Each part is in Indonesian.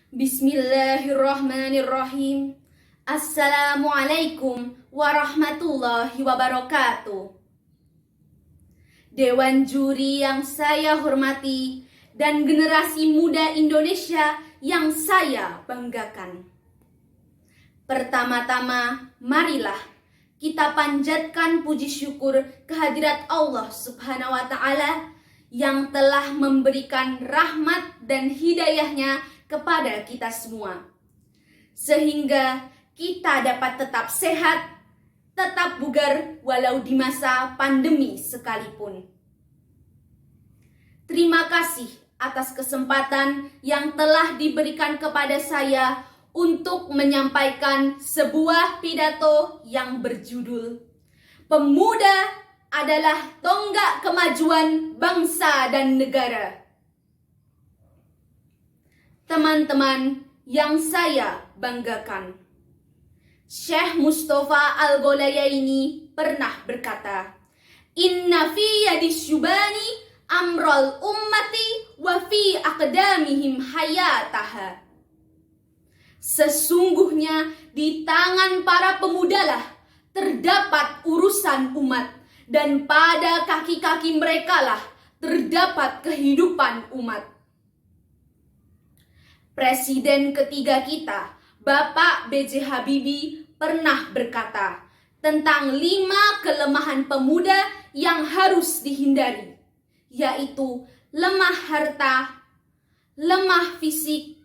Bismillahirrahmanirrahim. Assalamualaikum warahmatullahi wabarakatuh. Dewan juri yang saya hormati dan generasi muda Indonesia yang saya banggakan. Pertama-tama, marilah kita panjatkan puji syukur kehadirat Allah Subhanahu wa Ta'ala yang telah memberikan rahmat dan hidayahnya kepada kita semua, sehingga kita dapat tetap sehat, tetap bugar walau di masa pandemi sekalipun. Terima kasih atas kesempatan yang telah diberikan kepada saya untuk menyampaikan sebuah pidato yang berjudul "Pemuda adalah tonggak kemajuan bangsa dan negara". Teman-teman yang saya banggakan, Syekh Mustafa Al-Gholayaini pernah berkata, "Inna fi yadis syubani amral ummati wa fi aqdamihim hayataha." Sesungguhnya di tangan para pemudalah terdapat urusan umat, dan pada kaki-kaki merekalah terdapat kehidupan umat. Presiden ketiga kita, Bapak B.J. Habibie, pernah berkata tentang 5 kelemahan pemuda yang harus dihindari, yaitu lemah harta, lemah fisik,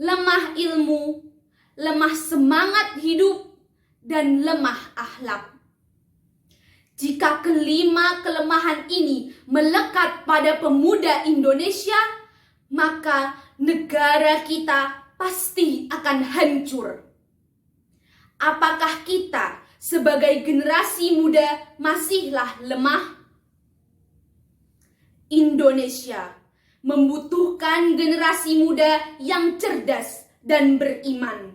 lemah ilmu, lemah semangat hidup, dan lemah akhlak. Jika kelima kelemahan ini melekat pada pemuda Indonesia, maka negara kita pasti akan hancur. Apakah kita sebagai generasi muda masihlah lemah? Indonesia membutuhkan generasi muda yang cerdas dan beriman.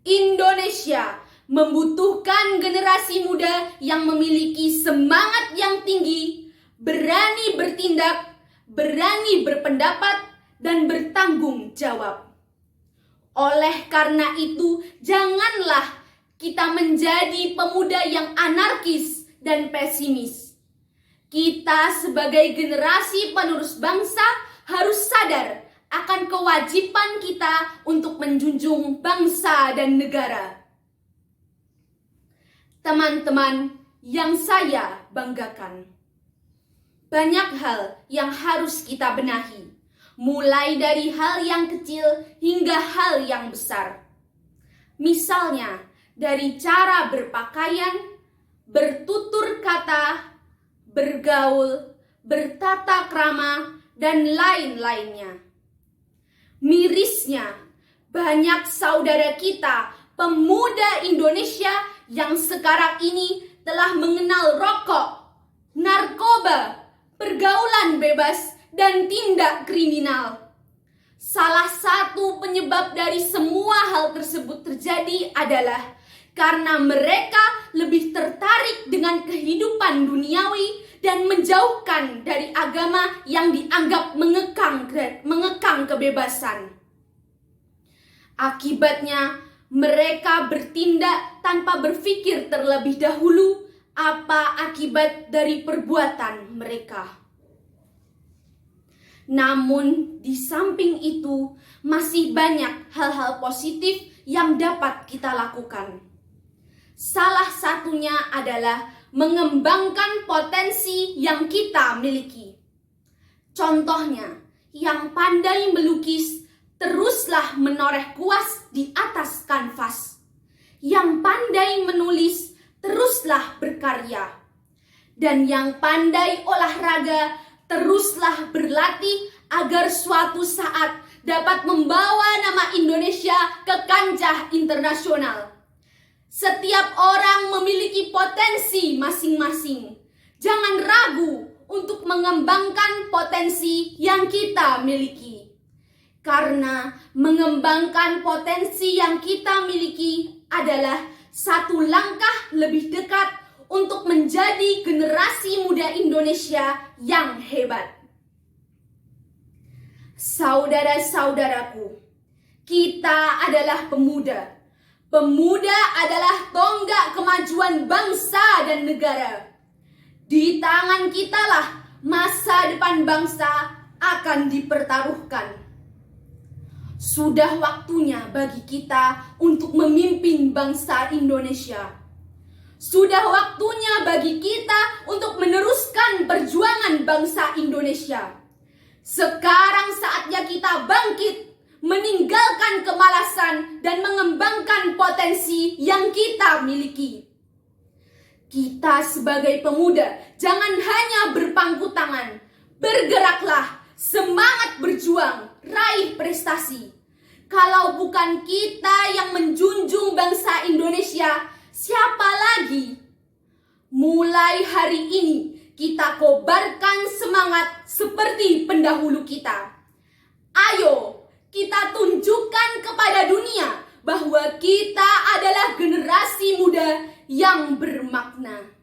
Indonesia membutuhkan generasi muda yang memiliki semangat yang tinggi, berani bertindak, berani berpendapat, dan bertanggung jawab. Oleh karena itu, janganlah kita menjadi pemuda yang anarkis dan pesimis. Kita sebagai generasi penerus bangsa harus sadar akan kewajiban kita untuk menjunjung bangsa dan negara. Teman-teman yang saya banggakan, banyak hal yang harus kita benahi, mulai dari hal yang kecil hingga hal yang besar. Misalnya, dari cara berpakaian, bertutur kata, bergaul, bertata krama, dan lain-lainnya. Mirisnya, banyak saudara kita, pemuda Indonesia yang sekarang ini telah mengenal rokok, narkoba, pergaulan bebas, dan tindak kriminal. Salah satu penyebab dari semua hal tersebut terjadi adalah karena mereka lebih tertarik dengan kehidupan duniawi dan menjauhkan dari agama yang dianggap mengekang kebebasan. Akibatnya, mereka bertindak tanpa berpikir terlebih dahulu apa akibat dari perbuatan mereka. Namun, di samping itu, masih banyak hal-hal positif yang dapat kita lakukan. Salah satunya adalah mengembangkan potensi yang kita miliki. Contohnya, yang pandai melukis, teruslah menoreh kuas di atas kanvas. Yang pandai menulis, teruslah berkarya. Dan yang pandai olahraga, teruslah berlatih agar suatu saat dapat membawa nama Indonesia ke kancah internasional. Setiap orang memiliki potensi masing-masing. Jangan ragu untuk mengembangkan potensi yang kita miliki. Karena mengembangkan potensi yang kita miliki adalah satu langkah lebih dekat untuk menjadi generasi muda Indonesia yang hebat. Saudara-saudaraku, Kita adalah pemuda. Pemuda adalah tonggak kemajuan bangsa dan negara. Di tangan kitalah masa depan bangsa akan dipertaruhkan. Sudah waktunya bagi kita untuk memimpin bangsa Indonesia. Sudah waktunya bagi kita untuk meneruskan perjuangan bangsa Indonesia. Sekarang saatnya kita bangkit, meninggalkan kemalasan dan mengembangkan potensi yang kita miliki. Kita sebagai pemuda jangan hanya berpangku tangan. Bergeraklah, semangat berjuang, raih prestasi. Kalau bukan kita yang menjunjung bangsa Indonesia, siapa lagi? Mulai hari ini kita kobarkan semangat seperti pendahulu kita. Ayo, kita tunjukkan kepada dunia bahwa kita adalah generasi muda yang bermakna.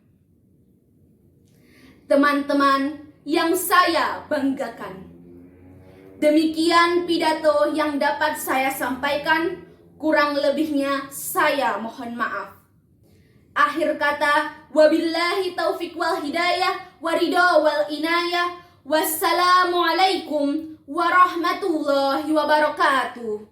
Teman-teman yang saya banggakan, demikian pidato yang dapat saya sampaikan, kurang lebihnya saya mohon maaf. Akhir kata, wabillahi taufiq wal hidayah, waridho wal inayah, wassalamualaikum warahmatullahi wabarakatuh.